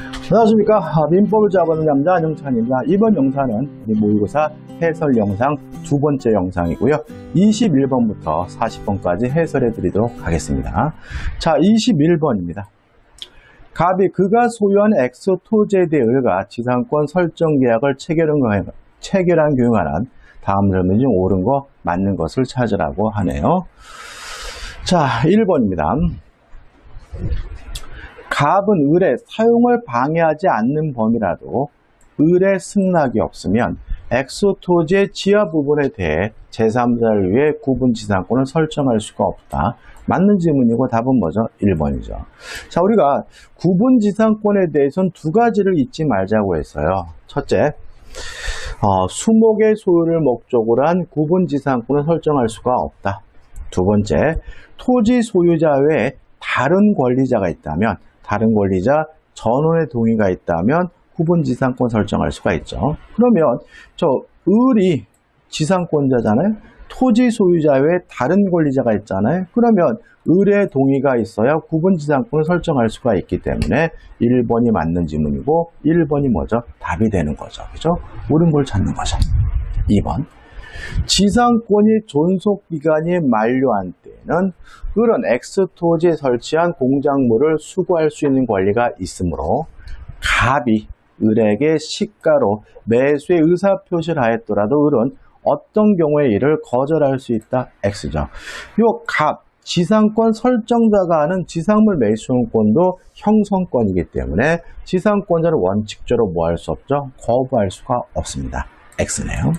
안녕하십니까. 민법을 잡아는 남자 안영찬입니다. 이번 영상은 우리 모의고사 해설 영상 두 번째 영상이고요. 21번부터 40번까지 해설해 드리도록 하겠습니다. 자, 21번입니다. 갑이 그가 소유한 X 토지에 대해 을과 지상권 설정 계약을 체결한 경우에 관한 다음 질문 중 옳은 거 맞는 것을 찾으라고 하네요. 자, 1번입니다. 갑은 을의 사용을 방해하지 않는 범위라도 을의 승낙이 없으면 X 토지의 지하 부분에 대해 제3자를 위해 구분 지상권을 설정할 수가 없다. 맞는 질문이고 답은 뭐죠? 1번이죠. 자, 우리가 구분 지상권에 대해서는 두 가지를 잊지 말자고 했어요. 첫째, 수목의 소유를 목적으로 한 구분 지상권을 설정할 수가 없다. 두 번째, 토지 소유자 외에 다른 권리자가 있다면, 다른 권리자 전원의 동의가 있다면 구분 지상권 설정할 수가 있죠. 그러면 저 을이 지상권자잖아요. 토지 소유자 외에 다른 권리자가 있잖아요. 그러면 을의 동의가 있어야 구분 지상권을 설정할 수가 있기 때문에 1번이 맞는 질문이고 1번이 뭐죠? 답이 되는 거죠. 그죠? 옳은 걸 찾는 거죠. 2번. 지상권이 존속기간이 만료한 때에는 을은 X토지에 설치한 공작물을 수거할 수 있는 권리가 있으므로 갑이 을에게 시가로 매수의 의사표시를 하였더라도 을은 어떤 경우에 이를 거절할 수 있다? X죠. 요 갑, 지상권 설정자가 하는 지상물 매수권도 형성권이기 때문에 지상권자를 원칙적으로 뭐 할 수 없죠? 거부할 수가 없습니다. X네요.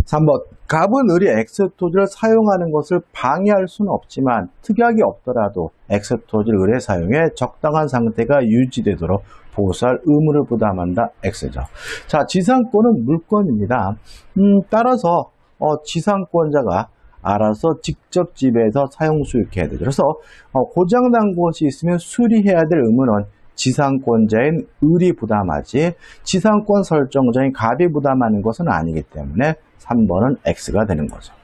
3번. 갑은 을이 X토지를 사용하는 것을 방해할 수는 없지만 특약이 없더라도 X토지를 을의 사용에 적당한 상태가 유지되도록 보수할 의무를 부담한다. X죠. 자, 지상권은 물권입니다. 따라서 지상권자가 알아서 직접 지배해서 사용 수익해야 되죠. 그래서 고장난 것이 있으면 수리해야 될 의무는 지상권자인 을이 부담하지 지상권 설정자인 갑이 부담하는 것은 아니기 때문에 3번은 X가 되는 거죠.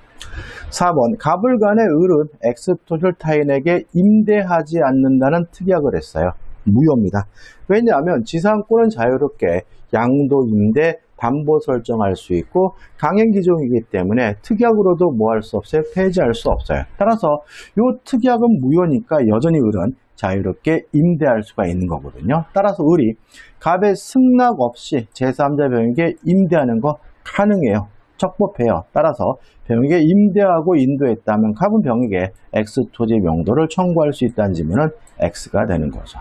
4번. 갑을 간에 을은 X토지를 타인에게 임대하지 않는다는 특약을 했어요. 무효입니다. 왜냐하면 지상권은 자유롭게 양도, 임대, 담보 설정할 수 있고 강행기종이기 때문에 특약으로도 뭐 할 수 없어요? 폐지할 수 없어요. 따라서 이 특약은 무효니까 여전히 을은 자유롭게 임대할 수가 있는 거거든요. 따라서 을이 갑의 승낙 없이 제3자 병에게 임대하는 거 가능해요. 적법해요. 따라서 병에게 임대하고 인도했다면 갑은 병에게 X토지 명도를 청구할 수 있다는 질문은 X가 되는 거죠.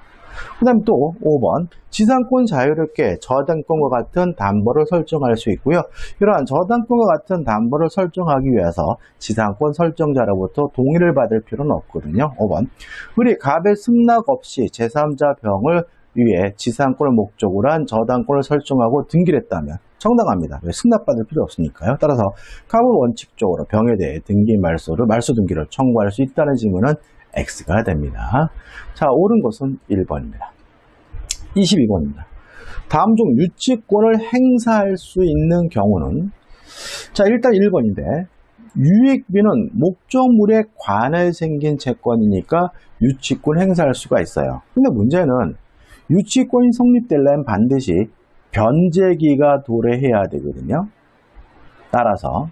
그 다음 또 5번. 지상권 자유롭게 저당권과 같은 담보를 설정할 수 있고요. 이러한 저당권과 같은 담보를 설정하기 위해서 지상권 설정자로부터 동의를 받을 필요는 없거든요. 5번. 우리 갑의 승낙 없이 제3자 병을 위해 지상권을 목적으로 한 저당권을 설정하고 등기를 했다면 정당합니다. 왜? 승낙받을 필요 없으니까요. 따라서 갑은 원칙적으로 병에 대해 등기 말소 등기를 청구할 수 있다는 질문은 X가 됩니다. 자, 옳은 것은 1번입니다. 22번입니다. 다음 중 유치권을 행사할 수 있는 경우는 자, 일단 1번인데 유익비는 목적물에 관해 생긴 채권이니까 유치권 행사할 수가 있어요. 근데 문제는 유치권이 성립되려면 반드시 변제기가 도래해야 되거든요. 따라서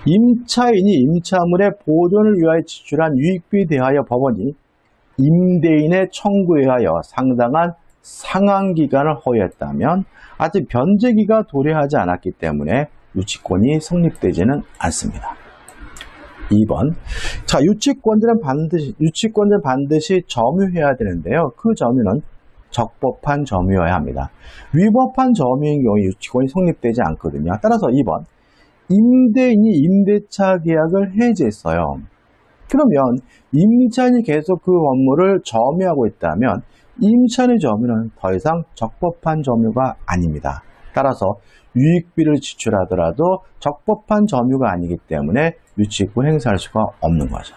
임차인이 임차물의 보존을 위하여 지출한 유익비에 대하여 법원이 임대인의 청구에 하여 상당한 상환기간을 허용했다면 아직 변제기가 도래하지 않았기 때문에 유치권이 성립되지는 않습니다. 2번. 자, 유치권자는 반드시 점유해야 되는데요. 그 점유는 적법한 점유여야 합니다. 위법한 점유인 경우에 유치권이 성립되지 않거든요. 따라서 2번. 임대인이 임대차 계약을 해지했어요. 그러면 임차인이 계속 그 건물을 점유하고 있다면 임차인의 점유는 더 이상 적법한 점유가 아닙니다. 따라서 유익비를 지출하더라도 적법한 점유가 아니기 때문에 유치권 행사할 수가 없는 거죠.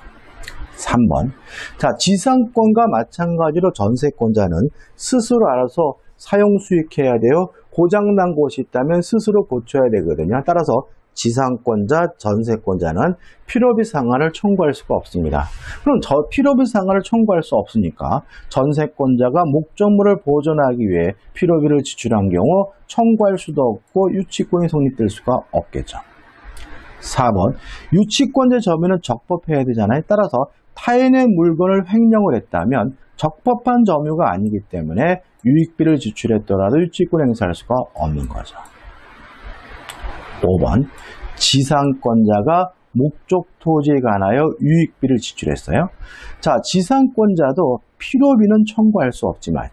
3번. 자, 지상권과 마찬가지로 전세권자는 스스로 알아서 사용 수익해야 돼요. 고장난 곳이 있다면 스스로 고쳐야 되거든요. 따라서 지상권자, 전세권자는 필요비 상환을 청구할 수가 없습니다. 그럼 필요비 상환을 청구할 수 없으니까 전세권자가 목적물을 보존하기 위해 필요비를 지출한 경우 청구할 수도 없고 유치권이 성립될 수가 없겠죠. 4번, 유치권자 점유는 적법해야 되잖아요. 따라서 타인의 물건을 횡령을 했다면 적법한 점유가 아니기 때문에 유익비를 지출했더라도 유치권 행사할 수가 없는 거죠. 5번, 지상권자가 목적 토지에 관하여 유익비를 지출했어요. 자, 지상권자도 필요비는 청구할 수 없지만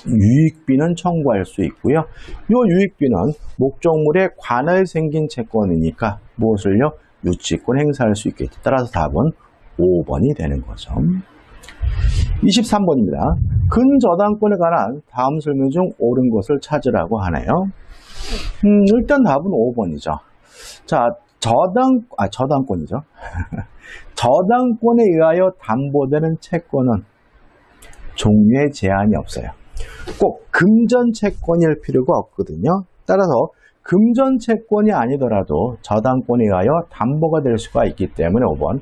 유익비는 청구할 수 있고요. 이 유익비는 목적물에 관하여 생긴 채권이니까 무엇을요? 유치권 행사할 수 있겠죠. 따라서 답은 5번이 되는 거죠. 23번입니다. 근저당권에 관한 다음 설명 중 옳은 것을 찾으라고 하네요. 일단 답은 5번이죠. 자, 저당권이죠. 저당권에 의하여 담보되는 채권은 종류에 제한이 없어요. 꼭 금전 채권일 필요가 없거든요. 따라서 금전 채권이 아니더라도 저당권에 의하여 담보가 될 수가 있기 때문에 5번,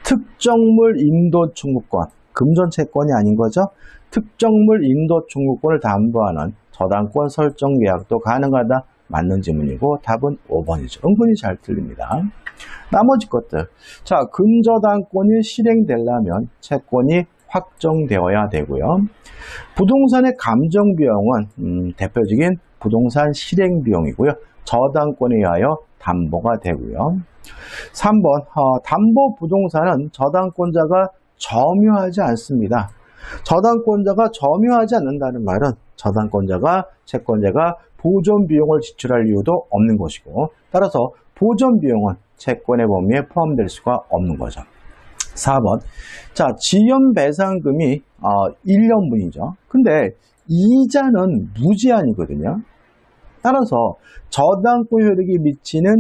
특정물 인도 청구권, 금전 채권이 아닌 거죠. 특정물 인도 청구권을 담보하는 저당권 설정 계약도 가능하다. 맞는 지문이고 답은 5번이죠. 은근히 잘 틀립니다. 나머지 것들. 자, 근저당권이 실행되려면 채권이 확정되어야 되고요. 부동산의 감정비용은 대표적인 부동산 실행비용이고요. 저당권에 의하여 담보가 되고요. 3번, 담보 부동산은 저당권자가 점유하지 않습니다. 저당권자가 점유하지 않는다는 말은 저당권자가, 채권자가 보존 비용을 지출할 이유도 없는 것이고, 따라서 보존 비용은 채권의 범위에 포함될 수가 없는 거죠. 4번, 자, 지연 배상금이 1년분이죠. 근데 이자는 무제한이거든요. 따라서 저당권 효력이 미치는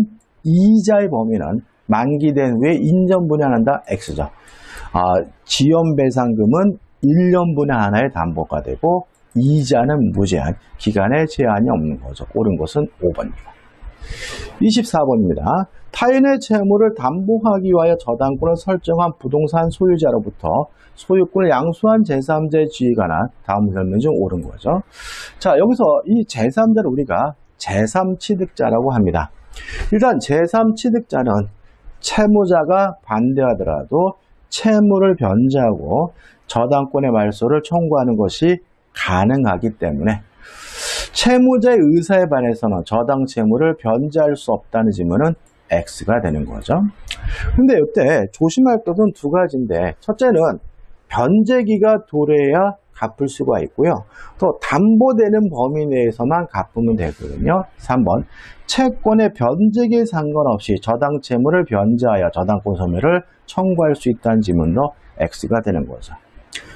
이자의 범위는 만기된 후에 인전분해 한다. X죠. 지연 배상금은 1년분의 하나의 담보가 되고 이자는 무제한, 기간에 제한이 없는 거죠. 옳은 것은 5번입니다. 24번입니다. 타인의 채무를 담보하기 위하여 저당권을 설정한 부동산 소유자로부터 소유권을 양수한 제3자의 지위에 관한 다음 설명 중 옳은 거죠. 자, 여기서 이 제3자를 우리가 제3취득자라고 합니다. 일단 제3취득자는 채무자가 반대하더라도 채무를 변제하고 저당권의 말소를 청구하는 것이 가능하기 때문에 채무자의 의사에 반해서는 저당 채무를 변제할 수 없다는 지문은 X가 되는 거죠. 근데 이때 조심할 것은 두 가지인데, 첫째는 변제기가 도래해야 갚을 수가 있고요. 또 담보되는 범위 내에서만 갚으면 되거든요. 3번, 채권의 변제기에 상관없이 저당 채무를 변제하여 저당권 소멸을 청구할 수 있다는 지문도 X가 되는 거죠.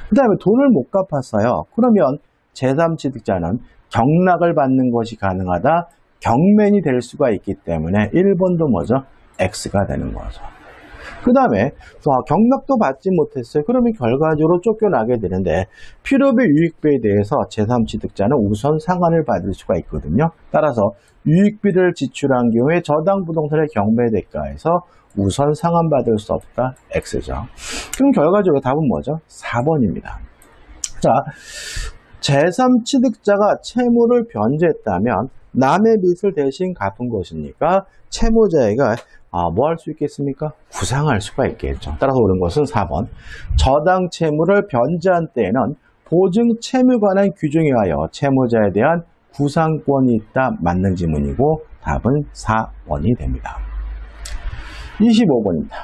그 다음에 돈을 못 갚았어요. 그러면 제3취득자는 경락을 받는 것이 가능하다. 경면이 될 수가 있기 때문에 1번도 뭐죠? X가 되는 거죠. 그 다음에 경락도 받지 못했어요. 그러면 결과적으로 쫓겨나게 되는데 필요비 유익비에 대해서 제3취득자는 우선 상환을 받을 수가 있거든요. 따라서 유익비를 지출한 경우에 저당 부동산의 경매 대가에서 우선 상환받을 수 없다. X죠. 그럼 결과적으로 답은 뭐죠? 4번입니다. 자, 제3취득자가 채무를 변제했다면 남의 빚을 대신 갚은 것이니까 채무자가 뭐 할 수 있겠습니까? 구상할 수가 있겠죠. 따라서 옳은 것은 4번. 저당 채무를 변제한 때에는 보증 채무에 관한 규정에 의하여 채무자에 대한 구상권이 있다. 맞는 지문이고 답은 4번이 됩니다. 25번입니다.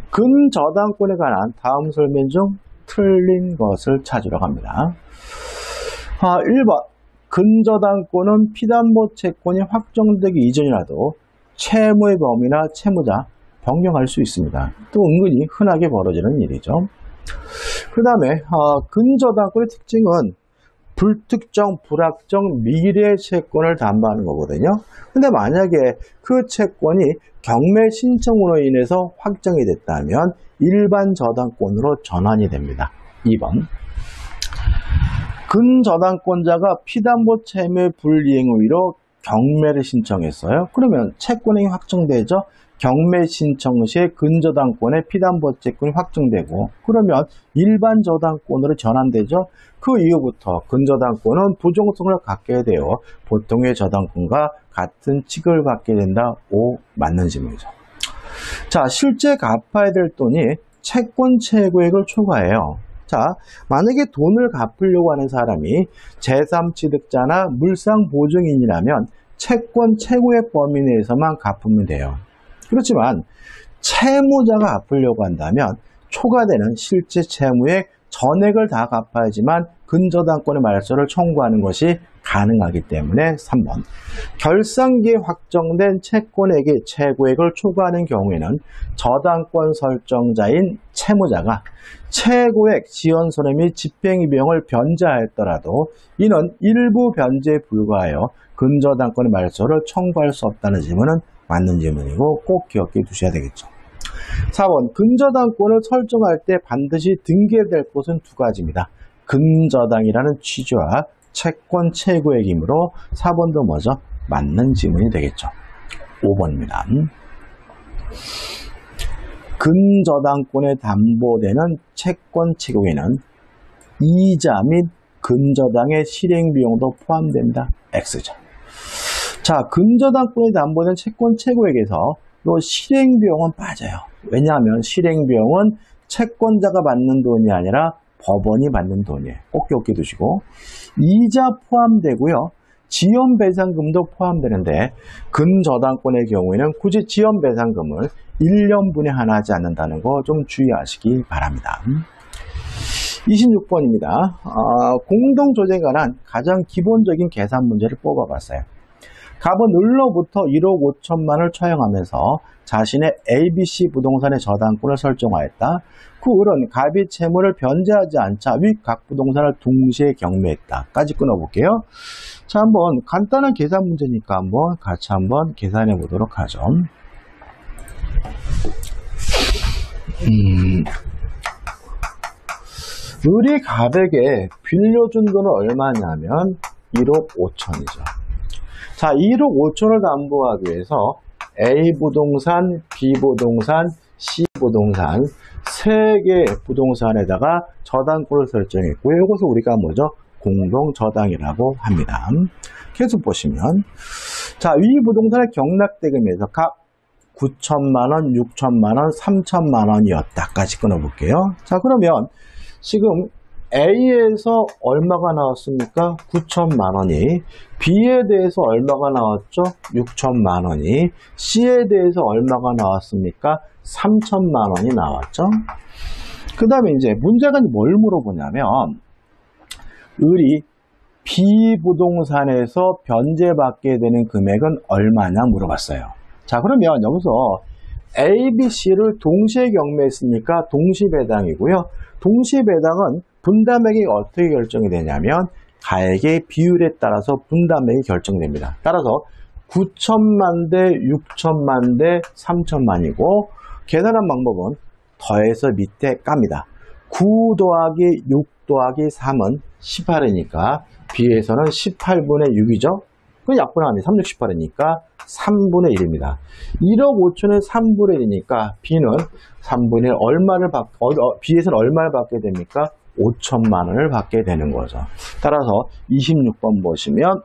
근저당권에 관한 다음 설명 중 틀린 것을 찾으러 갑니다. 1번. 근저당권은 피담보 채권이 확정되기 이전이라도 채무의 범위나 채무자 변경할 수 있습니다. 또 은근히 흔하게 벌어지는 일이죠. 그 다음에 근저당권의 특징은 불특정, 불확정, 미래 채권을 담보하는 거거든요. 근데 만약에 그 채권이 경매 신청으로 인해서 확정이 됐다면 일반 저당권으로 전환이 됩니다. 2번. 근저당권자가 피담보 채무의 불이행 의로 경매를 신청했어요. 그러면 채권이 확정되죠. 경매 신청 시에 근저당권의 피담보채권이 확정되고 그러면 일반 저당권으로 전환되죠. 그 이후부터 근저당권은 부종성을 갖게 되어 보통의 저당권과 같은 취급을 받게 된다. O 맞는 질문이죠. 자, 실제 갚아야 될 돈이 채권 최고액을 초과해요. 자, 만약에 돈을 갚으려고 하는 사람이 제3취득자나 물상보증인이라면 채권 최고액 범위 내에서만 갚으면 돼요. 그렇지만 채무자가 갚으려고 한다면 초과되는 실제 채무액 전액을 다 갚아야지만 근저당권의 말소를 청구하는 것이 가능하기 때문에 3번. 결산기에 확정된 채권액의 최고액을 초과하는 경우에는 저당권 설정자인 채무자가 최고액 지연손해 및 집행비 비용을 변제하였더라도 이는 일부 변제에 불과하여 근저당권의 말소를 청구할 수 없다는 질문은 맞는 질문이고 꼭 기억해 두셔야 되겠죠. 4번. 근저당권을 설정할 때 반드시 등기될 것은 두 가지입니다. 근저당이라는 취지와 채권 최고액이므로 4번도 뭐죠? 맞는 질문이 되겠죠. 5번입니다. 근저당권에 담보되는 채권 최고액에는 이자 및 근저당의 실행비용도 포함된다. X죠. 자, 근저당권에 담보된 채권 최고액에서 이 실행비용은 빠져요. 왜냐하면 실행비용은 채권자가 받는 돈이 아니라 법원이 받는 돈이에요. 꼭 기억해 두시고 이자 포함되고요. 지연배상금도 포함되는데 근저당권의 경우에는 굳이 지연배상금을 1년분에 하나 하지 않는다는 거 좀 주의하시기 바랍니다. 26번입니다. 공동조정에 관한 가장 기본적인 계산 문제를 뽑아봤어요. 갑은 을로부터 1억 5천만 원을 처형하면서 자신의 ABC 부동산의 저당권을 설정하였다. 그 을은 갑이 채무를 변제하지 않자 위 각 부동산을 동시에 경매했다.까지 끊어볼게요. 자, 한번 간단한 계산 문제니까 같이 한번 계산해 보도록 하죠. 을이 갑에게 빌려준 돈은 얼마냐면 1억 5천이죠. 자, 1억 5천을 담보하기 위해서 A 부동산, B 부동산, C 부동산 세 개의 부동산에다가 저당권을 설정했고요. 이것을 우리가 뭐죠? 공동저당이라고 합니다. 계속 보시면 자, 위 부동산의 경락대금에서 각 9천만 원, 6천만 원, 3천만 원이었다까지 끊어볼게요. 자, 그러면 지금 A에서 얼마가 나왔습니까? 9천만 원이, B에 대해서 얼마가 나왔죠? 6천만 원이, C에 대해서 얼마가 나왔습니까? 3천만 원이 나왔죠? 그 다음에 이제 문제가 뭘 물어보냐면, 을이 B 부동산에서 변제받게 되는 금액은 얼마냐 물어봤어요. 자, 그러면 여기서 A, B, C를 동시에 경매했으니까 동시배당이고요. 동시배당은 분담액이 어떻게 결정이 되냐면 가액의 비율에 따라서 분담액이 결정됩니다. 따라서 9천만 대 6천만 대 3천만이고 계산한 방법은 더해서 밑에 깝니다. 9 더하기 6 더하기 3은 18이니까 B에서는 18분의 6이죠. 그 약분하면 3, 6, 18이니까 3분의 1입니다. 1억 5천에 3분의 1이니까 B는 3분의 1 얼마를 B에서는 얼마를 받게 됩니까? 5천만 원을 받게 되는 거죠. 따라서 26번 보시면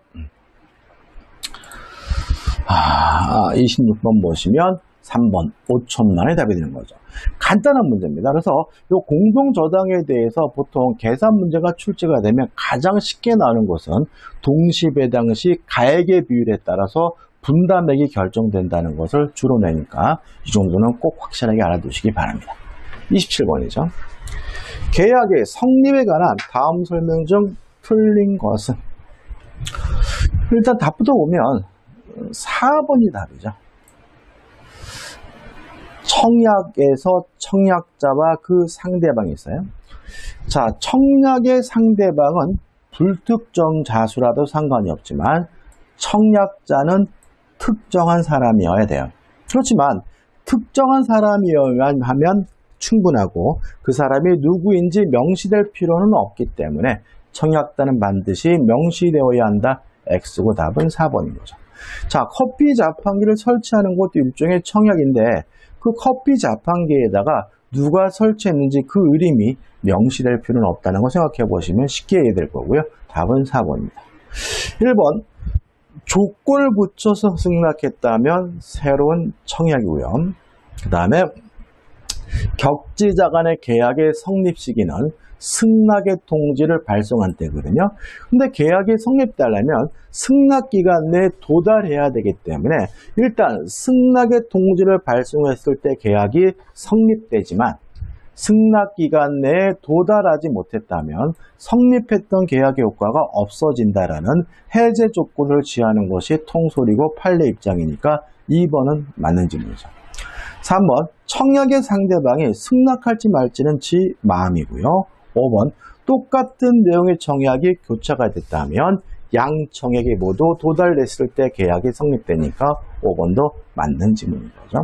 26번 보시면 3번 5천만 원이 답이 되는 거죠. 간단한 문제입니다. 그래서 이 공동저당에 대해서 보통 계산 문제가 출제가 되면 가장 쉽게 나오는 것은 동시배당 시 가액의 비율에 따라서 분담액이 결정된다는 것을 주로 내니까 이 정도는 꼭 확실하게 알아두시기 바랍니다. 27번이죠. 계약의 성립에 관한 다음 설명 중 틀린 것은? 일단 답부터 보면 4번이 답이죠. 청약에서 청약자와 그 상대방이 있어요. 자, 청약의 상대방은 불특정 자수라도 상관이 없지만 청약자는 특정한 사람이어야 돼요. 그렇지만 특정한 사람이어야만 하면 충분하고 그 사람이 누구인지 명시될 필요는 없기 때문에 청약자는 반드시 명시되어야 한다. X고 답은 4번인 거죠. 자, 커피 자판기를 설치하는 것도 일종의 청약인데 그 커피 자판기에다가 누가 설치했는지 그 이름이 명시될 필요는 없다는 거 생각해 보시면 쉽게 이해될 거고요. 답은 4번입니다. 1번 조건을 붙여서 승낙했다면 새로운 청약이고요. 그 다음에 격지자 간의 계약의 성립 시기는 승낙의 통지를 발송한 때거든요. 근데 계약이 성립되려면 승낙 기간 내에 도달해야 되기 때문에 일단 승낙의 통지를 발송했을 때 계약이 성립되지만 승낙 기간 내에 도달하지 못했다면 성립했던 계약의 효과가 없어진다라는 해제 조건을 취하는 것이 통솔이고 판례 입장이니까 2번은 맞는 질문이죠. 3번 청약의 상대방이 승낙할지 말지는 지 마음이고요. 5번 똑같은 내용의 청약이 교차가 됐다면 양 청약이 모두 도달됐을 때 계약이 성립되니까 5번도 맞는 질문인 거죠.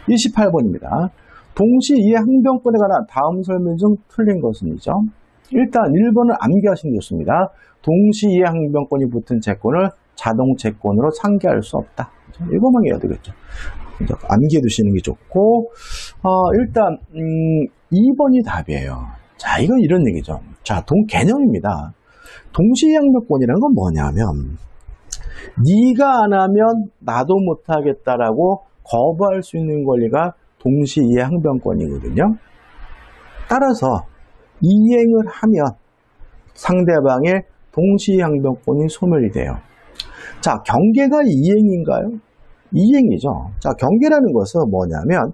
28번입니다. 동시 이해 항변권에 관한 다음 설명 중 틀린 것은이죠. 일단 1번을 암기하시는 게 좋습니다. 동시 이해 항변권이 붙은 채권을 자동 채권으로 상계할 수 없다. 이거만 해야 되겠죠. 암기해 두시는 게 좋고 일단 2번이 답이에요. 자, 이건 이런 얘기죠. 자, 개념입니다. 동시 이해 항변권이라는 건 뭐냐면 네가 안 하면 나도 못하겠다라고 거부할 수 있는 권리가 동시 이해 항변권이거든요. 따라서 이행을 하면 상대방의 동시 이해 항변권이 소멸이 돼요. 자, 경계가 이행인가요? 이행이죠. 자, 경계라는 것은 뭐냐면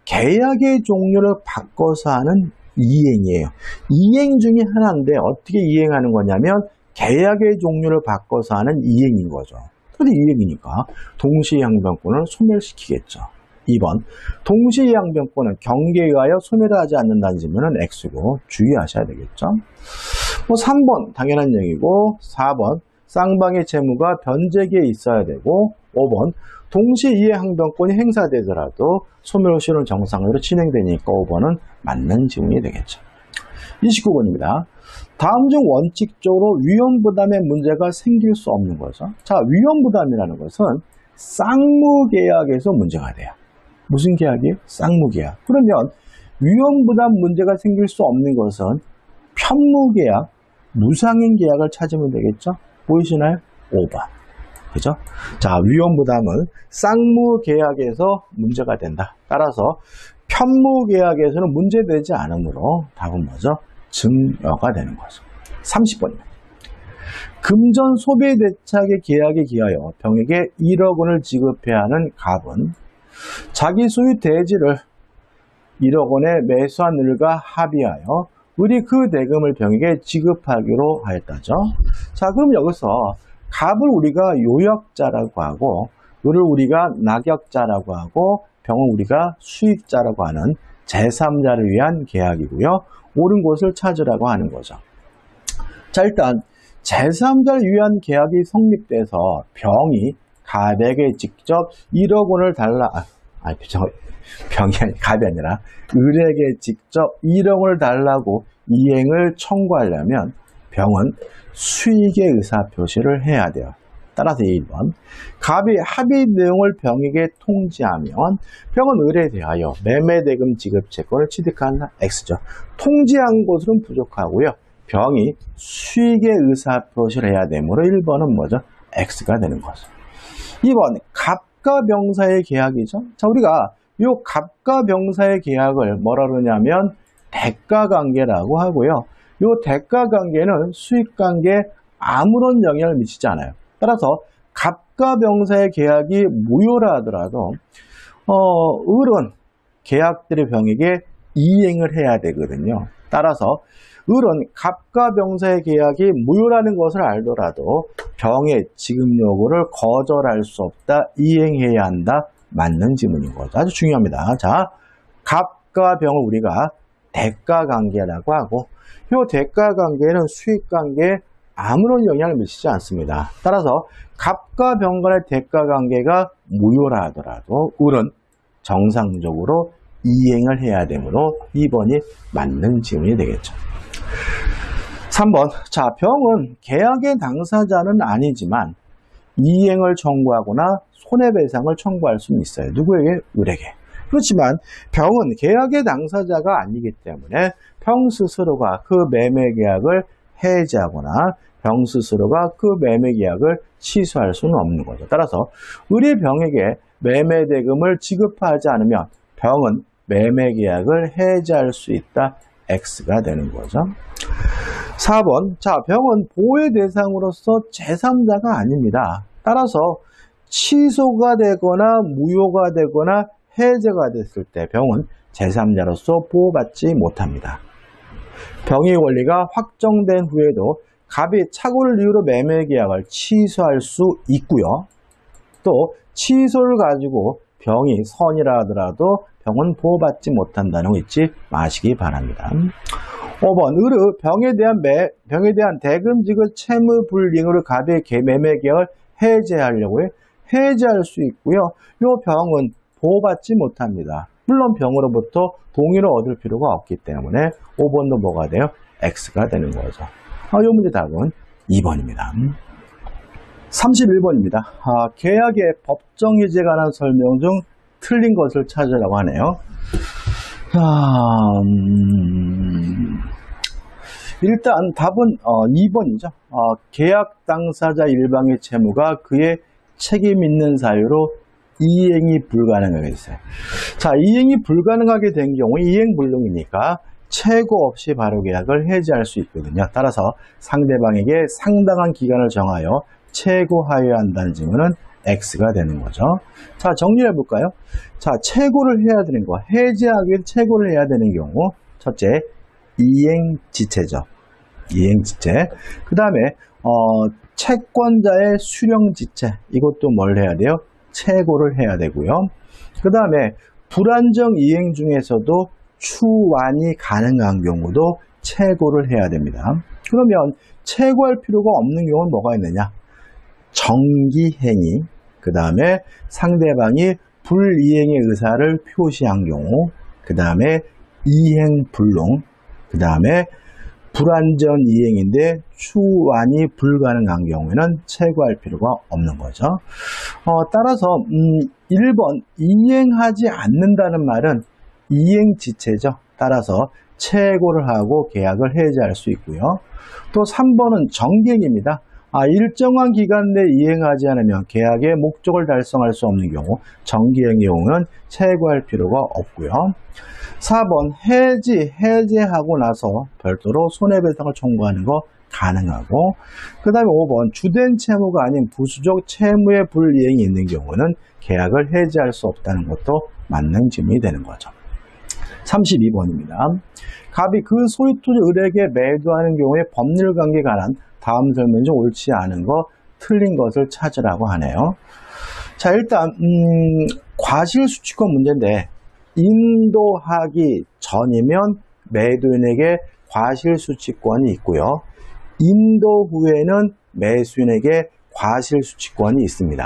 계약의 종류를 바꿔서 하는 이행이에요. 이행 중에 하나인데 어떻게 이행하는 거냐면 계약의 종류를 바꿔서 하는 이행인 거죠. 근데 이행이니까 동시 항변권을 소멸시키겠죠. 2번 동시 항변권은 경계에 의하여 소멸하지 않는다는 질문은 X고 주의하셔야 되겠죠. 3번 당연한 얘기고 4번 쌍방의 채무가 변제기에 있어야 되고 5번 동시 이해 항변권이 행사되더라도 소멸시효는 정상적으로 진행되니까 5번은 맞는 질문이 되겠죠. 29번입니다. 다음 중 원칙적으로 위험부담의 문제가 생길 수 없는 거죠. 자, 위험부담이라는 것은 쌍무계약에서 문제가 돼요. 무슨 계약이에요? 쌍무계약. 그러면 위험부담 문제가 생길 수 없는 것은 편무계약, 무상인 계약을 찾으면 되겠죠? 보이시나요? 5번. 그죠? 자, 위험부담은 쌍무계약에서 문제가 된다. 따라서 편무계약에서는 문제되지 않으므로 답은 뭐죠? 증여가 되는 거죠. 30번입니다. 금전 소비대차의 계약에 기하여 병에게 1억 원을 지급해야 하는 갑은 자기 소유 대지를 1억 원에 매수한 을과 합의하여 을이 그 대금을 병에게 지급하기로 하였다죠. 자, 그럼 여기서 갑을 우리가 요역자라고 하고 을을 우리가 낙역자라고 하고 병을 우리가 수익자라고 하는 제3자를 위한 계약이고요. 옳은 곳을 찾으라고 하는 거죠. 자, 일단 제3자를 위한 계약이 성립돼서 병이 갑에게 직접 1억 원을 달라 병이 갑이 아니라 을에게 직접 1억 원을 달라고 이행을 청구하려면 병은 수익의 의사표시를 해야 돼요. 따라서 1번 갑이 합의 내용을 병에게 통지하면 병은 을에 대하여 매매대금 지급 채권을 취득한 X죠. 통지한 것으로는 부족하고요. 병이 수익의 의사표시를 해야 되므로 1번은 뭐죠? X가 되는 거죠. 2번 갑과 병사의 계약이죠. 자, 우리가 이 갑과 병사의 계약을 뭐라 그러냐면 대가관계라고 하고요. 이 대가관계는 수익관계에 아무런 영향을 미치지 않아요. 따라서 갑과 병사의 계약이 무효라 하더라도 을은 계약들의 병에게 이행을 해야 되거든요. 따라서 을은 갑과 병사의 계약이 무효라는 것을 알더라도 병의 지급 요구를 거절할 수 없다. 이행해야 한다. 맞는 지문인 거죠. 아주 중요합니다. 자, 갑과 병을 우리가 대가관계라고 하고 이 대가관계는 수익관계에 아무런 영향을 미치지 않습니다. 따라서 갑과 병 간의 대가관계가 무효라 하더라도 을은 정상적으로 이행을 해야 되므로 2번이 맞는 질문이 되겠죠. 3번 자, 병은 계약의 당사자는 아니지만 이행을 청구하거나 손해배상을 청구할 수는 있어요. 누구에게? 을에게. 그렇지만 병은 계약의 당사자가 아니기 때문에 병 스스로가 그 매매 계약을 해지하거나 병 스스로가 그 매매 계약을 취소할 수는 없는 거죠. 따라서 을이 병에게 매매 대금을 지급하지 않으면 병은 매매 계약을 해지할 수 있다. X가 되는 거죠. 4번. 자, 병은 보호의 대상으로서 제3자가 아닙니다. 따라서 취소가 되거나 무효가 되거나 해제가 됐을 때 병은 제3자로서 보호받지 못합니다. 병의 권리가 확정된 후에도 갑이 착오를 이유로 매매 계약을 취소할 수 있고요. 또 취소를 가지고 병이 선이라 하더라도 병은 보호받지 못한다는 거 잊지 마시기 바랍니다. 5번. 을의 병에 대한 대금 지급 채무 불이행으로 갑의 매매 계약을 해제하려고 해제할 수 있고요. 이 병은 보호받지 못합니다. 물론 병으로부터 동의를 얻을 필요가 없기 때문에 5번도 뭐가 돼요? X가 되는 거죠. 이 문제 답은 2번입니다. 31번입니다. 계약의 법정해제에 관한 설명 중 틀린 것을 찾으라고 하네요. 일단 답은 2번이죠. 계약 당사자 일방의 채무가 그의 책임 있는 사유로 이행이 불가능하게 됐어요. 자, 이행이 불가능하게 된 경우 이행불능이니까 최고 없이 바로 계약을 해지할 수 있거든요. 따라서 상대방에게 상당한 기간을 정하여 최고하여야 한다는 질문은 X가 되는 거죠. 자, 정리해 볼까요? 자, 최고를 해야 되는 거, 해지하기 위해 최고를 해야 되는 경우, 첫째, 이행지체죠. 이행지체. 그 다음에 채권자의 수령지체, 이것도 뭘 해야 돼요? 최고를 해야 되고요. 그 다음에 불안정 이행 중에서도 추완이 가능한 경우도 최고를 해야 됩니다. 그러면 최고할 필요가 없는 경우는 뭐가 있느냐? 정기행위, 그 다음에 상대방이 불이행의 의사를 표시한 경우, 그 다음에 이행불능, 그 다음에 불완전 이행인데 추완이 불가능한 경우에는 최고할 필요가 없는 거죠. 따라서 1번 이행하지 않는다는 말은 이행지체죠. 따라서 최고를 하고 계약을 해지할 수 있고요. 또 3번은 정기행입니다. 일정한 기간 내 이행하지 않으면 계약의 목적을 달성할 수 없는 경우 정기행의 경우는 최고할 필요가 없고요. 4번 해제하고 나서 별도로 손해배상을 청구하는 거 가능하고, 그 다음에 5번 주된 채무가 아닌 부수적 채무의 불이행이 있는 경우는 계약을 해지할 수 없다는 것도 맞는 질문이 되는 거죠. 32번입니다. 갑이 그 소유토지 을에게 매도하는 경우에 법률관계에 관한 다음 설명 중 옳지 않은 거, 틀린 것을 찾으라고 하네요. 자, 일단 과실수취권 문제인데 인도하기 전이면 매도인에게 과실수취권이 있고요. 인도 후에는 매수인에게 과실수취권이 있습니다.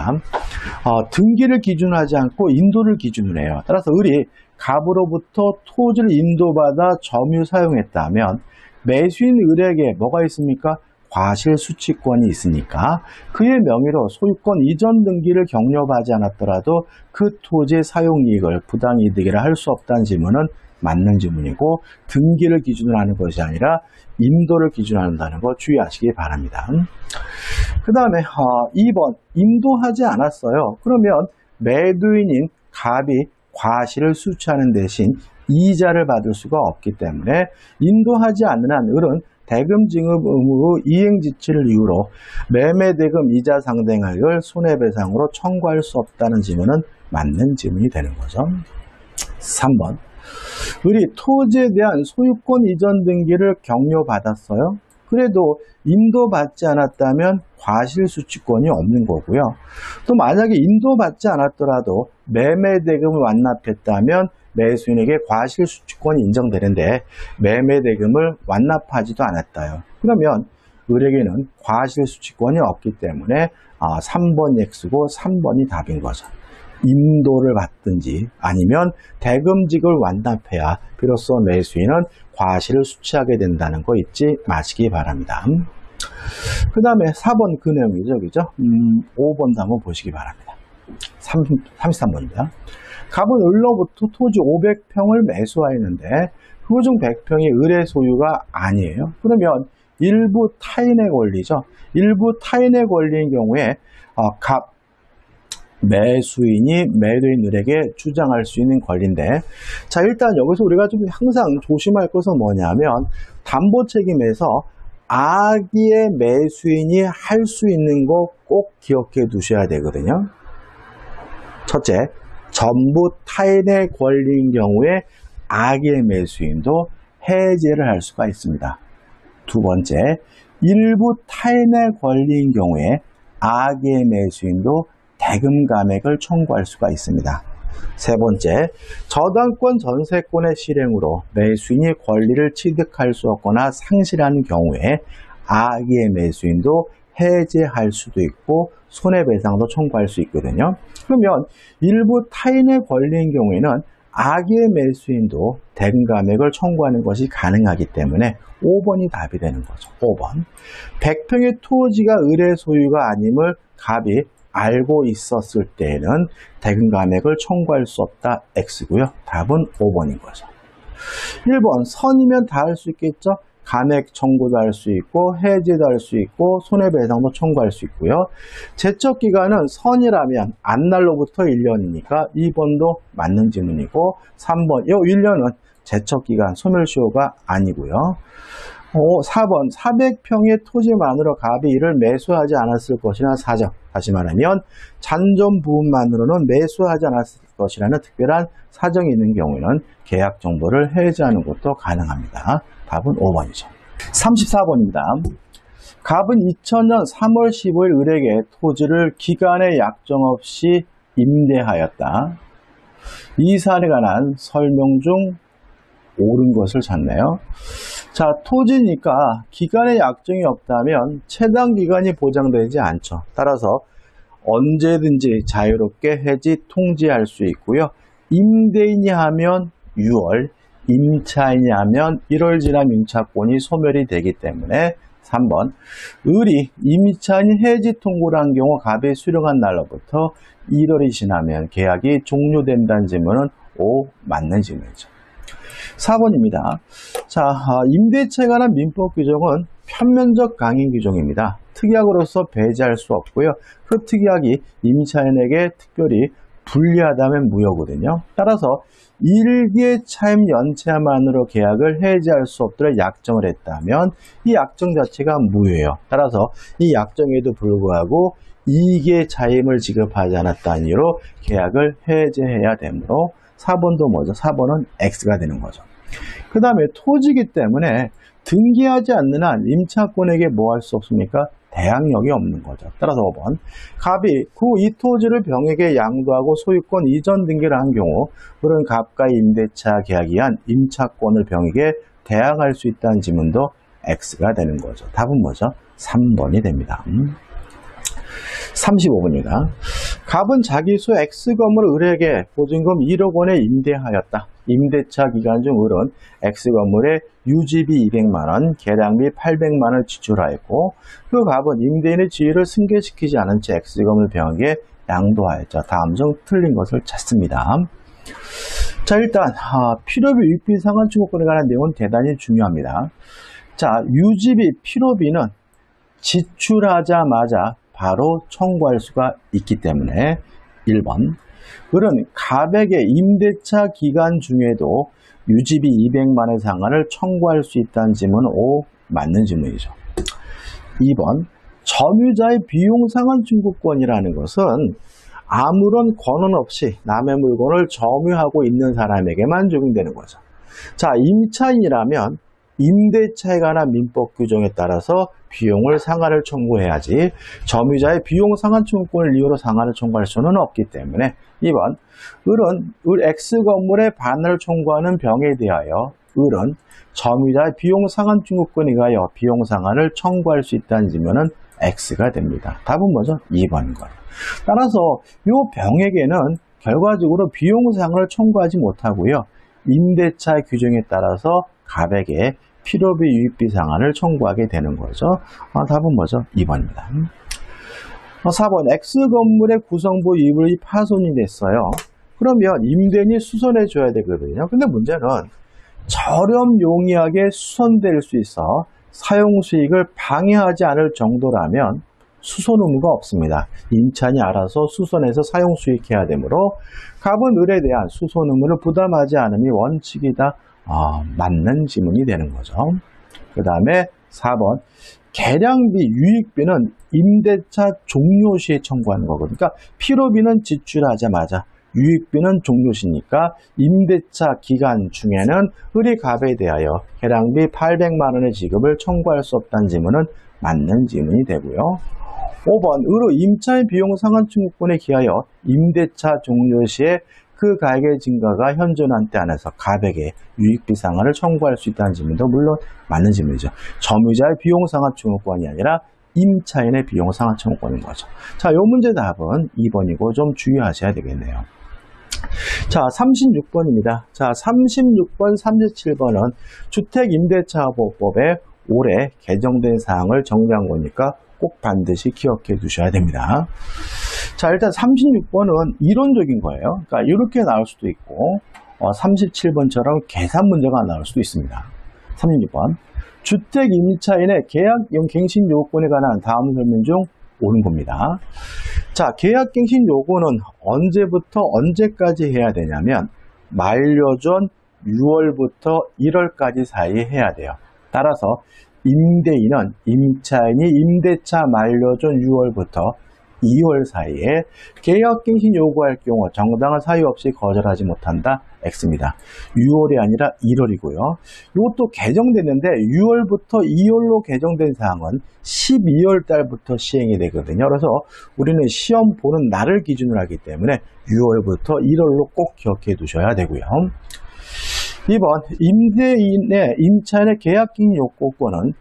등기를 기준으로 하지 않고 인도를 기준으로 해요. 따라서 을이 갑으로부터 토지를 인도받아 점유 사용했다면 매수인 을에게 뭐가 있습니까? 과실수취권이 있으니까 그의 명의로 소유권 이전 등기를 격려받지 않았더라도 그 토지의 사용이익을 부당이득이라 할 수 없다는 질문은 맞는 질문이고, 등기를 기준으로 하는 것이 아니라 인도를 기준으로 한다는 거 주의하시기 바랍니다. 그 다음에 2번 인도하지 않았어요. 그러면 매도인인 갑이 과실을 수취하는 대신 이자를 받을 수가 없기 때문에 인도하지 않는 한 을은 대금 징업 의무 이행지치를 이유로 매매대금 이자 상대액을 손해배상으로 청구할 수 없다는 질문은 맞는 질문이 되는 거죠. 3번 을이 토지에 대한 소유권 이전 등기를 격려받았어요. 그래도 인도받지 않았다면 과실수취권이 없는 거고요. 또 만약에 인도받지 않았더라도 매매대금을 완납했다면 매수인에게 과실수취권이 인정되는데 매매대금을 완납하지도 않았다요. 그러면 을에게는 과실수취권이 없기 때문에 3번이 X고 3번이 답인 거죠. 인도를 받든지 아니면 대금직을 완납해야 비로소 매수인은 과실을 수취하게 된다는 거 잊지 마시기 바랍니다. 그 다음에 4번 그 내용이죠. 그죠? 5번도 한번 보시기 바랍니다. 33번입니다. 갑은 을로부터 토지 500평을 매수하였는데 그 중 100평이 을의 소유가 아니에요. 그러면 일부 타인의 권리죠. 일부 타인의 권리인 경우에 갑 매수인이 매도인 을에게 주장할 수 있는 권리인데, 자, 일단 여기서 우리가 좀 항상 조심할 것은 뭐냐면 담보 책임에서 악의의 매수인이 할 수 있는 거 꼭 기억해 두셔야 되거든요. 첫째, 전부 타인의 권리인 경우에 악의의 매수인도 해제를 할 수가 있습니다. 두 번째, 일부 타인의 권리인 경우에 악의의 매수인도 대금 감액을 청구할 수가 있습니다. 세 번째, 저당권 전세권의 실행으로 매수인이 권리를 취득할 수 없거나 상실하는 경우에 악의의 매수인도 해제할 수도 있고 손해배상도 청구할 수 있거든요. 그러면 일부 타인의 권리인 경우에는 악의의 매수인도 대금 감액을 청구하는 것이 가능하기 때문에 5번이 답이 되는 거죠. 5번. 100평의 토지가 을의 소유가 아님을 갑이 알고 있었을 때에는 대금 감액을 청구할 수 없다. X고요. 답은 5번인 거죠. 1번. 선이면 다 할 수 있겠죠. 감액 청구도 할 수 있고 해제도 할 수 있고 손해배상도 청구할 수 있고요. 제척기간은 선이라면 안날로부터 1년이니까 2번도 맞는 질문이고 3번. 이 1년은 제척기간 소멸시효가 아니고요. 4번. 400평의 토지만으로 갑이 이를 매수하지 않았을 것이라는 사정. 다시 말하면 잔존 부분만으로는 매수하지 않았을 것이라는 특별한 사정이 있는 경우에는 계약 정보를 해제하는 것도 가능합니다. 답은 5번이죠. 34번입니다. 갑은 2000년 3월 15일 을에게 토지를 기간의 약정 없이 임대하였다. 이 사안에 관한 설명 중 옳은 것을 찾네요. 자, 토지니까 기간의 약정이 없다면 채당 기간이 보장되지 않죠. 따라서 언제든지 자유롭게 해지 통지할 수 있고요. 임대인이 하면 6월, 임차인이 하면 1월 지나면 임차권이 소멸이 되기 때문에 3번. 을이 임차인이 해지 통고를 한 경우 갑이 수령한 날로부터 1월이 지나면 계약이 종료된다는 질문은 5 맞는 질문이죠. 4번입니다. 자, 임대차에 관한 민법 규정은 편면적 강행 규정입니다. 특약으로서 배제할 수 없고요. 그 특약이 임차인에게 특별히 불리하다면 무효거든요. 따라서 일개 차임 연체만으로 계약을 해지할 수 없도록 약정을 했다면 이 약정 자체가 무효예요. 따라서 이 약정에도 불구하고 2개 차임을 지급하지 않았다는 이유로 계약을 해제해야 되므로 4번도 뭐죠? 4번은 X가 되는 거죠. 그 다음에 토지이기 때문에 등기하지 않는 한 임차권에게 뭐 할 수 없습니까? 대항력이 없는 거죠. 따라서 5번. 갑이 이 토지를 병에게 양도하고 소유권 이전 등기를 한 경우 그런 갑과 임대차 계약이 한 임차권을 병에게 대항할 수 있다는 지문도 X가 되는 거죠. 답은 뭐죠? 3번이 됩니다. 35번입니다. 갑은 자기 소 X건물을 을에게 보증금 1억 원에 임대하였다. 임대차 기간 중 을은 X건물에 유지비 200만 원, 계량비 800만 원을 지출하였고 그 갑은 임대인의 지위를 승계시키지 않은 채 X건물 병에게 양도하였죠. 다음 중 틀린 것을 찾습니다. 자, 일단 필요비 유익비 상환 청구권에 관한 내용은 대단히 중요합니다. 자, 유지비, 필요비는 지출하자마자 바로 청구할 수가 있기 때문에 1번. 을은 갑에게 임대차 기간 중에도 유지비 200만 원 상한을 청구할 수 있다는 질문은 5 맞는 질문이죠. 2번. 점유자의 비용 상한 청구권이라는 것은 아무런 권한 없이 남의 물건을 점유하고 있는 사람에게만 적용되는 거죠. 자, 임차인이라면 임대차에 관한 민법 규정에 따라서 비용을 상한을 청구해야지 점유자의 비용 상한 청구권을 이유로 상한을 청구할 수는 없기 때문에 2번. 을은 X건물의 반환을 청구하는 병에 대하여 을은 점유자의 비용 상한 청구권에 의하여 비용 상한을 청구할 수 있다는 질문은 X가 됩니다. 답은 뭐죠? 2번인 거예요. 따라서 이 병에게는 결과적으로 비용 상한을 청구하지 못하고요. 임대차 규정에 따라서 갑에게 필요비 유익비 상한을 청구하게 되는 거죠. 답은 뭐죠? 2번입니다. 4번 X 건물의 구성부 이불이 파손이 됐어요. 그러면 임대인이 수선해 줘야 되거든요. 근데 문제는 저렴 용이하게 수선될 수 있어 사용 수익을 방해하지 않을 정도라면 수선 의무가 없습니다. 임차인이 알아서 수선해서 사용 수익해야 되므로 갑은 을에 대한 수선 의무를 부담하지 않음이 원칙이다. 맞는 지문이 되는 거죠. 그 다음에 4번 계량비, 유익비는 임대차 종료 시에 청구하는 거거든요. 그러니까 필요비는 지출하자마자 유익비는 종료시니까 임대차 기간 중에는 을이 갑에 대하여 계량비 800만 원의 지급을 청구할 수 없다는 지문은 맞는 지문이 되고요. 5번 을의 임차인 비용 상환 청구권에 기하여 임대차 종료 시에 그 가액의 증가가 현존한때 안에서 갑에게 유익비 상환을 청구할 수 있다는 지문도 물론 맞는 지문이죠. 점유자의 비용 상환 청구권이 아니라 임차인의 비용 상환 청구권인 거죠. 자, 이 문제 답은 2번이고 좀 주의하셔야 되겠네요. 자, 36번입니다. 자, 36번, 37번은 주택임대차보호법에 올해 개정된 사항을 정리한 거니까 꼭 반드시 기억해 두셔야 됩니다. 자, 일단 36번은 이론적인 거예요. 그러니까 이렇게 나올 수도 있고 37번처럼 계산 문제가 나올 수도 있습니다. 36번 주택 임차인의 계약이용 갱신 요건에 관한 다음 설명 중 옳은 겁니다. 자, 계약갱신 요구는 언제부터 언제까지 해야 되냐면 만료 전 6월부터 1월까지 사이에 해야 돼요. 따라서 임대인은 임차인이 임대차 만료 전 6월부터 2월 사이에 계약갱신 요구할 경우 정당한 사유 없이 거절하지 못한다. X입니다. 6월이 아니라 1월이고요. 이것도 개정됐는데 6월부터 2월로 개정된 사항은 12월 달부터 시행이 되거든요. 그래서 우리는 시험 보는 날을 기준으로 하기 때문에 6월부터 1월로 꼭 기억해 두셔야 되고요. 2번 임대인의 임차인의 계약갱신 요구권은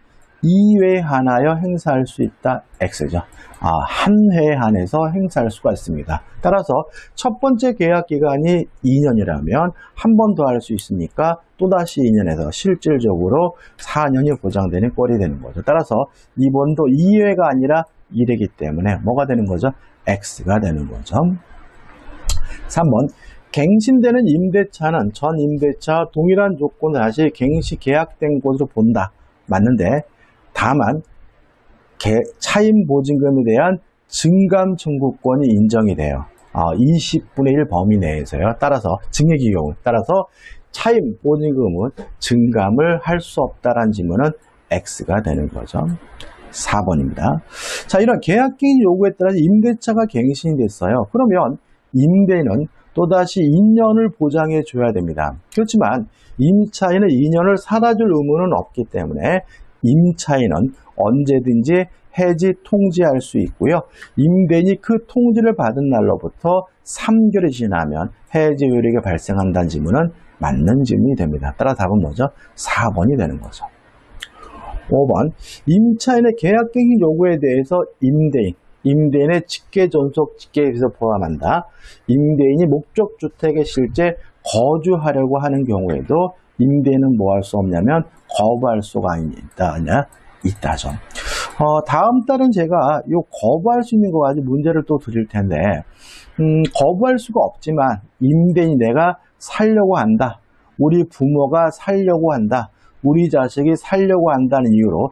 2회 한하여 행사할 수 있다. X죠. 한 회에 한해서 행사할 수가 있습니다. 따라서 첫 번째 계약 기간이 2년이라면 한 번 더 할 수 있으니까 또다시 2년에서 실질적으로 4년이 보장되는 꼴이 되는 거죠. 따라서 2번도 2회가 아니라 1회이기 때문에 뭐가 되는 거죠? X가 되는 거죠. 3번 갱신되는 임대차는 전 임대차와 동일한 조건을 다시 갱신 계약된 것으로 본다. 맞는데 다만 차임 보증금에 대한 증감 청구권이 인정이 돼요. 20분의 1 범위 내에서요. 따라서 증액의 경우 따라서 차임 보증금은 증감을 할 수 없다라는 지문은 X가 되는 거죠. 4번입니다. 자, 이런 계약갱신 요구에 따라서 임대차가 갱신이 됐어요. 그러면 임대인은 또다시 2년을 보장해 줘야 됩니다. 그렇지만 임차인은 2년을 살아줄 의무는 없기 때문에 임차인은 언제든지 해지 통지할 수 있고요. 임대인이 그 통지를 받은 날로부터 3개월이 지나면 해지 효력이 발생한다는 지문은 맞는 지문이 됩니다. 따라 답은 뭐죠? 4번이 되는 거죠. 5번 임차인의 계약갱신 요구에 대해서 임대인의 직계존속 직계에서 포함한다. 임대인이 목적주택에 실제 거주하려고 하는 경우에도 임대인은 뭐 할 수 없냐면 거부할 수가 있다죠. 다음 달은 제가 요 거부할 수 있는 거 가지고 문제를 또 드릴 텐데 거부할 수가 없지만 임대인이 내가 살려고 한다. 우리 부모가 살려고 한다. 우리 자식이 살려고 한다는 이유로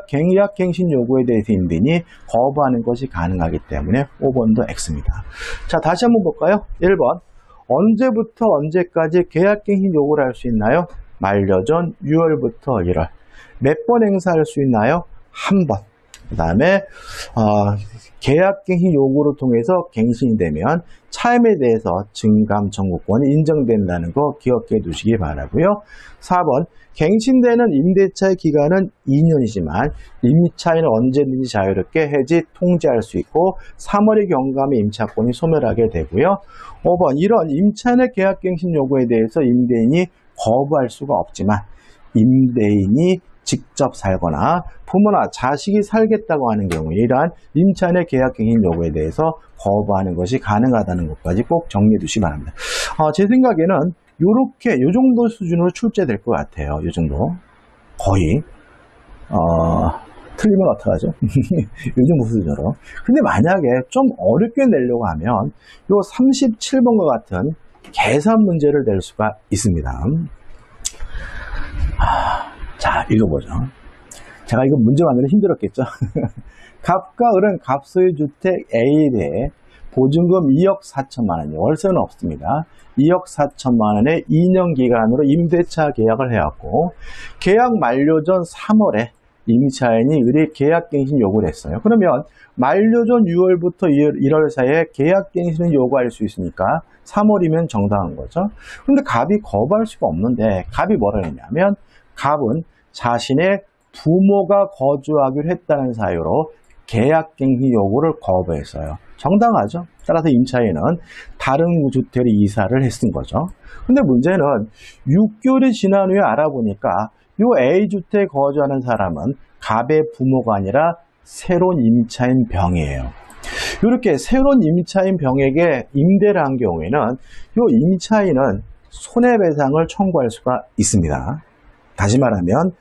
계약갱신 요구에 대해서 임대인이 거부하는 것이 가능하기 때문에 5번도 X입니다. 자, 다시 한번 볼까요? 1번 언제부터 언제까지 계약갱신 요구를 할 수 있나요? 만료 전 6월부터 1월. 몇 번 행사할 수 있나요? 한 번. 그 다음에 계약갱신 요구를 통해서 갱신이 되면 차임에 대해서 증감 청구권이 인정된다는 거 기억해 두시기 바라고요. 4번 갱신되는 임대차의 기간은 2년이지만 임차인은 언제든지 자유롭게 해지 통지할 수 있고 3월의 경감에 임차권이 소멸하게 되고요. 5번 이런 임차인의 계약갱신 요구에 대해서 임대인이 거부할 수가 없지만 임대인이 직접 살거나 부모나 자식이 살겠다고 하는 경우에 이러한 임차인의 계약갱신 요구에 대해서 거부하는 것이 가능하다는 것까지 꼭 정리해 두시기 바랍니다. 제 생각에는 요 정도 수준으로 출제될 것 같아요. 요 정도. 거의 틀리면 어떡하죠? 요즘 무슨처럼. 근데 만약에 좀 어렵게 내려고 하면 요 37번과 같은 계산 문제를 낼 수가 있습니다. 자, 읽어보죠. 제가 이거 문제 만드는 힘들었겠죠? 갑과 을은 갑소유 주택 A에 대해 보증금 2억 4천만 원이 월세는 없습니다. 2억 4천만 원의 2년 기간으로 임대차 계약을 해왔고 계약 만료 전 3월에 임차인이 을이 계약갱신 요구를 했어요. 그러면 만료 전 6월부터 1월 사이에 계약갱신을 요구할 수 있으니까 3월이면 정당한 거죠. 그런데 갑이 거부할 수가 없는데 갑이 뭐라 했냐면 갑은 자신의 부모가 거주하기로 했다는 사유로 계약갱신 요구를 거부했어요. 정당하죠. 따라서 임차인은 다른 주택을 이사를 했은 거죠. 근데 문제는 6개월이 지난 후에 알아보니까 이 A주택에 거주하는 사람은 갑의 부모가 아니라 새로운 임차인 병이에요. 이렇게 새로운 임차인 병에게 임대를 한 경우에는 이 임차인은 손해배상을 청구할 수가 있습니다. 다시 말하면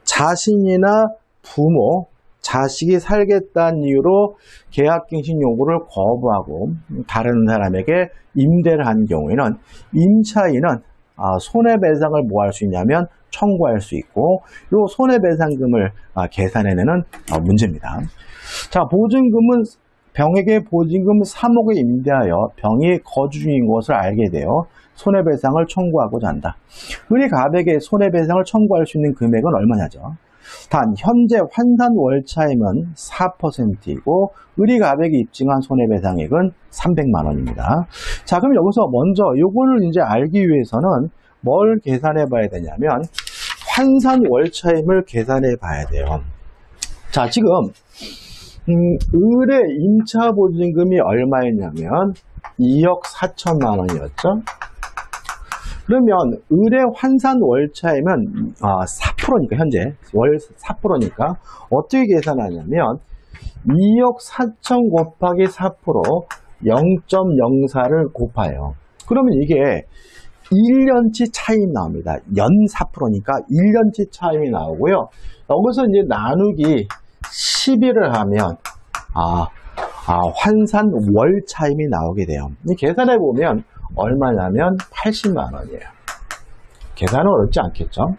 자신이나 부모, 자식이 살겠다는 이유로 계약갱신 요구를 거부하고 다른 사람에게 임대를 한 경우에는 임차인은 손해배상을 뭐 할 수 있냐면 청구할 수 있고 이 손해배상금을 계산해내는 문제입니다. 자, 보증금은 병에게 보증금 3억을 임대하여 병이 거주 중인 것을 알게 되어 손해배상을 청구하고자 한다. 을이 갑에게 손해배상을 청구할 수 있는 금액은 얼마냐죠? 단 현재 환산 월차임은 4%이고 을이 갑에게 입증한 손해배상액은 300만 원입니다. 자, 그럼 여기서 먼저 이거를 이제 알기 위해서는 뭘 계산해 봐야 되냐면 환산 월차임을 계산해 봐야 돼요. 자, 지금 을의 임차 보증금이 얼마였냐면 2억 4천만 원이었죠. 그러면 을의 환산 월차임은 4%니까 현재 월 4%니까 어떻게 계산하냐면 2억 4천 곱하기 4% 0.04를 곱해요. 그러면 이게 1년치 차임 나옵니다. 연 4%니까 1년치 차임이 나오고요. 여기서 이제 나누기 12를 하면 환산 월 차임이 나오게 돼요. 계산해 보면 얼마냐면 80만 원이에요. 계산은 어렵지 않겠죠?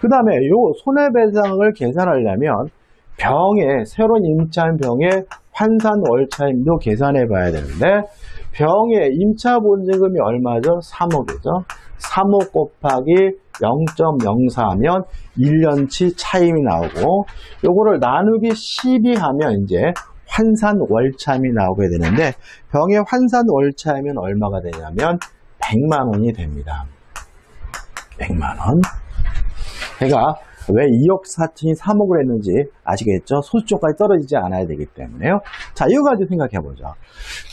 그 다음에 요 손해배상을 계산하려면 병의 새로운 임차인 병의 환산 월차임도 계산해 봐야 되는데 병의 임차 보증금이 얼마죠? 3억이죠. 3억 곱하기 0.04 하면 1년치 차임이 나오고 요거를 나누기 12 하면 이제 환산 월차임이 나오게 되는데 병의 환산 월차임은 얼마가 되냐면 100만 원이 됩니다. 100만 원. 제가 왜 2억 4천이 3억을 했는지 아시겠죠? 소수점까지 떨어지지 않아야 되기 때문에요. 자, 이거 가지고 생각해 보죠.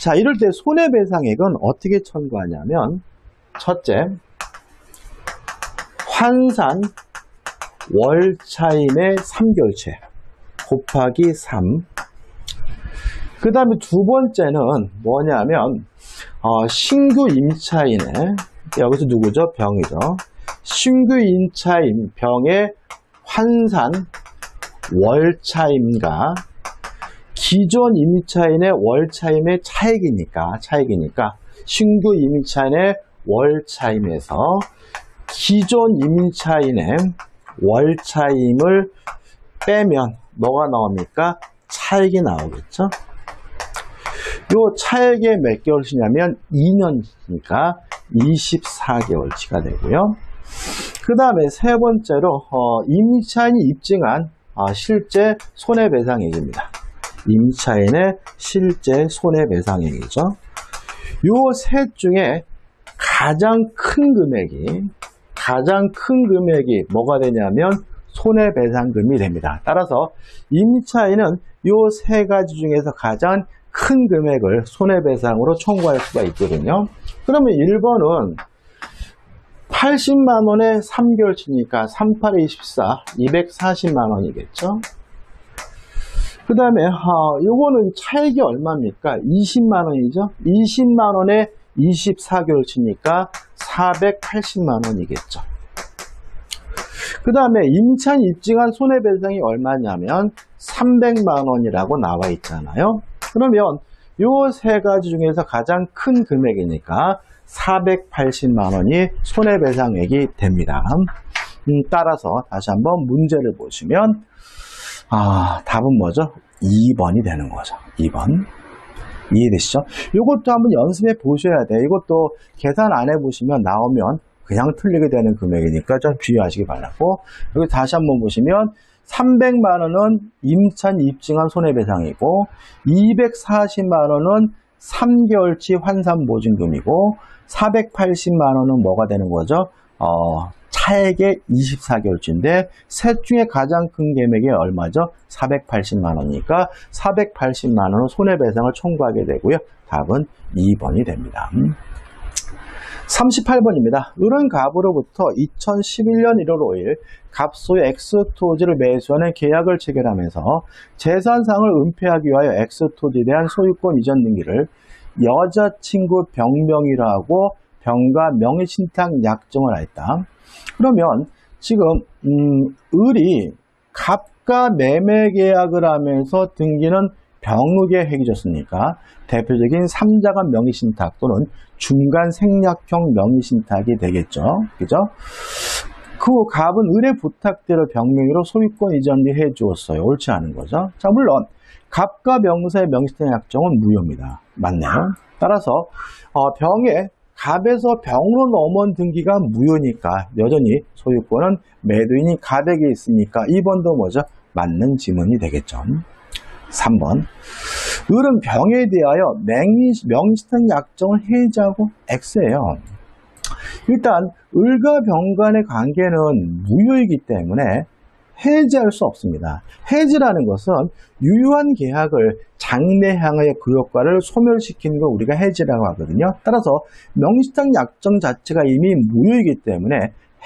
자, 이럴 때 손해배상액은 어떻게 청구하냐면 첫째, 환산 월차임의 3개월치 곱하기 3. 그 다음에 두 번째는 뭐냐면 신규 임차인의 여기서 누구죠? 병이죠. 신규 임차인 병의 환산 월차임과 기존 임차인의 월차임의 차익이니까 신규 임차인의 월차임에서 기존 임차인의 월차임을 빼면 뭐가 나옵니까? 차익이 나오겠죠? 요 차액이 몇 개월치냐면 2년이니까 24개월치가 되고요. 그 다음에 세 번째로 임차인이 입증한 실제 손해배상액입니다. 임차인의 실제 손해배상액이죠. 요 셋 중에 가장 큰 금액이 뭐가 되냐면 손해배상금이 됩니다. 따라서 임차인은 요 세 가지 중에서 가장 큰 금액을 손해배상으로 청구할 수가 있거든요. 그러면 1번은 80만 원에 3개월치니까 38에 24, 240만 원이겠죠. 그 다음에 요거는 차액이 얼마입니까? 20만 원이죠. 20만 원에 24개월치니까 480만 원이겠죠. 그 다음에 임차인 입증한 손해배상이 얼마냐면 300만 원이라고 나와 있잖아요. 그러면 요 세 가지 중에서 가장 큰 금액이니까 480만 원이 손해배상액이 됩니다. 따라서 다시 한번 문제를 보시면 답은 뭐죠? 2번이 되는 거죠. 2번. 이해되시죠? 이것도 한번 연습해 보셔야 돼요. 이것도 계산 안 해보시면 나오면 그냥 틀리게 되는 금액이니까 좀 주의하시기 바라고, 여기 다시 한번 보시면 300만 원은 임차인 입증한 손해배상이고 240만 원은 3개월치 환산보증금이고 480만 원은 뭐가 되는 거죠? 차액의 24개월치인데 셋 중에 가장 큰 금액이 얼마죠? 480만 원이니까 480만 원은 손해배상을 청구하게 되고요. 답은 2번이 됩니다. 38번입니다. 을은갑으로부터 2011년 1월 5일 갑소의 X토지를 매수하는 계약을 체결하면서 재산상을 은폐하기 위하여 X토지에 대한 소유권 이전 등기를 여자친구 병명의로 하고 병가 명의신탁 약정을 하였다. 그러면 지금 을이 갑과 매매 계약을 하면서 등기는 병의의 획이졌으니까 대표적인 3자간 명의신탁 또는 중간 생략형 명의신탁이 되겠죠. 그죠? 그 갑은 을의 부탁대로 병명의로 소유권 이전을 해 주었어요. 옳지 않은 거죠. 자, 물론 갑과 명사의 명의신탁 약정은 무효입니다. 맞네요. 따라서 병에 갑에서 병으로 넘어온 등기가 무효니까 여전히 소유권은 매도인이 갑에게 있으니까 2번도 뭐죠? 맞는 지문이 되겠죠. 3번. 을은 병에 대하여 명의신탁 약정을 해지하고 X예요. 일단 을과 병 간의 관계는 무효이기 때문에 해지할 수 없습니다. 해지라는 것은 유효한 계약을 장래향의 그 효과를 소멸시키는 걸 우리가 해지라고 하거든요. 따라서 명의신탁 약정 자체가 이미 무효이기 때문에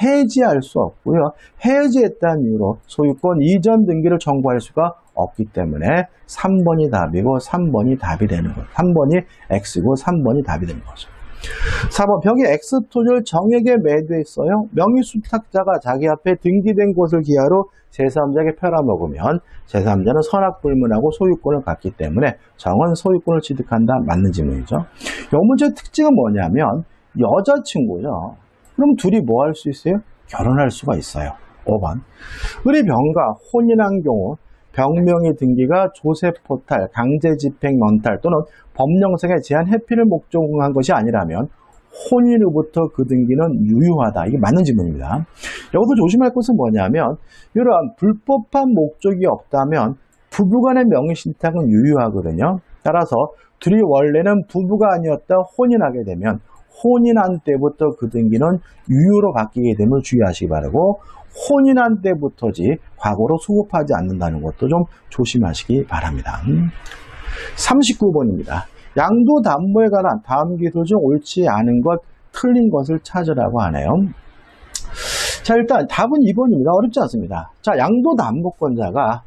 해지할 수 없고요. 해지했다는 이유로 소유권 이전 등기를 청구할 수가 없기 때문에 3번이 답이고 3번이 답이 되는 거죠. 3번이 X고 3번이 답이 되는 거죠. 4번. 병이 X토지를 정에게 매도했어요. 명의수탁자가 자기 앞에 등기된 곳을 기하로 제3자에게 팔아먹으면 제3자는 선악불문하고 소유권을 갖기 때문에 정은 소유권을 취득한다. 맞는 지문이죠. 이 문제의 특징은 뭐냐면 여자친구죠. 그럼 둘이 뭐 할 수 있어요? 결혼할 수가 있어요. 5번. 을이 병과 혼인한 경우 병명의 등기가 조세포탈, 강제집행 면탈 또는 법령상의 제한 회피를 목적으로 한 것이 아니라면 혼인 후부터 그 등기는 유효하다. 이게 맞는 질문입니다. 여기서 조심할 것은 뭐냐면 이러한 불법한 목적이 없다면 부부간의 명의신탁은 유효하거든요. 따라서 둘이 원래는 부부가 아니었다 혼인하게 되면 혼인한 때부터 그 등기는 유효로 바뀌게 됨을 주의하시기 바라고, 혼인한 때부터지 과거로 소급하지 않는다는 것도 좀 조심하시기 바랍니다. 39번입니다. 양도담보에 관한 다음 기술 중 옳지 않은 것, 틀린 것을 찾으라고 하네요. 자, 일단 답은 2번입니다. 어렵지 않습니다. 자, 양도담보권자가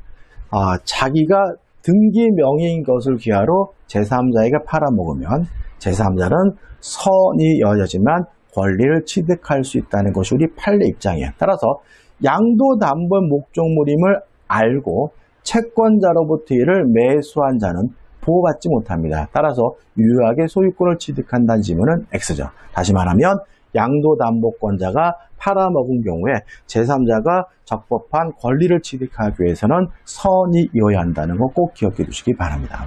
자기가 등기 명의인 것을 기하로 제3자에게 팔아먹으면 제3자는 선이 여자지만 권리를 취득할 수 있다는 것이 우리 판례 입장이에요. 따라서 양도담보 목적물임을 알고 채권자로부터 이를 매수한 자는 보호받지 못합니다. 따라서 유효하게 소유권을 취득한다는 지문은 X죠. 다시 말하면 양도담보권자가 팔아먹은 경우에 제3자가 적법한 권리를 취득하기 위해서는 선이 이어야 한다는 거 꼭 기억해 두시기 바랍니다.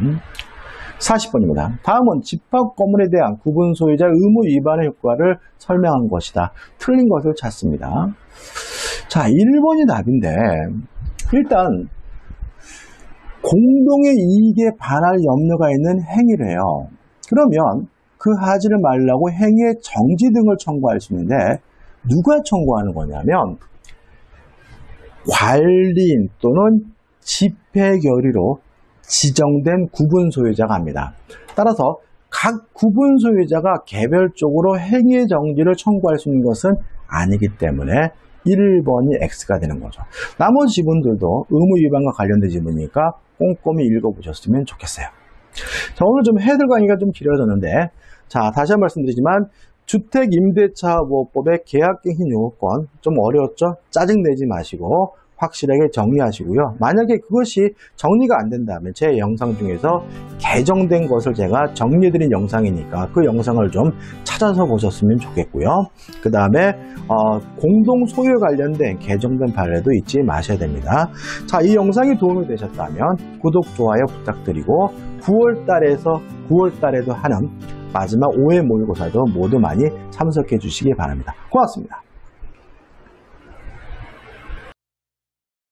40번입니다. 다음은 집합 건물에 대한 구분 소유자의 의무 위반의 효과를 설명한 것이다. 틀린 것을 찾습니다. 자, 1번이 답인데 일단 공동의 이익에 반할 염려가 있는 행위래요. 그러면 그 하지를 말라고 행위의 정지 등을 청구할 수 있는데 누가 청구하는 거냐면 관리인 또는 집회결의로 지정된 구분 소유자가 합니다. 따라서 각 구분 소유자가 개별적으로 행위의 정지를 청구할 수 있는 것은 아니기 때문에 1번이 X가 되는 거죠. 나머지 지문들도 의무 위반과 관련된 지문이니까 꼼꼼히 읽어보셨으면 좋겠어요. 자, 오늘 좀 해설 강의가 좀 길어졌는데, 자, 다시 한 번 말씀드리지만 주택임대차보호법의 계약갱신 요건 좀 어려웠죠? 짜증내지 마시고 확실하게 정리하시고요. 만약에 그것이 정리가 안 된다면 제 영상 중에서 개정된 것을 제가 정리해드린 영상이니까 그 영상을 좀 찾아서 보셨으면 좋겠고요. 그 다음에 공동 소유에 관련된 개정된 판례도 잊지 마셔야 됩니다. 자, 이 영상이 도움이 되셨다면 구독, 좋아요 부탁드리고 9월 달에도 하는 마지막 5회 모의고사도 모두 많이 참석해 주시기 바랍니다. 고맙습니다.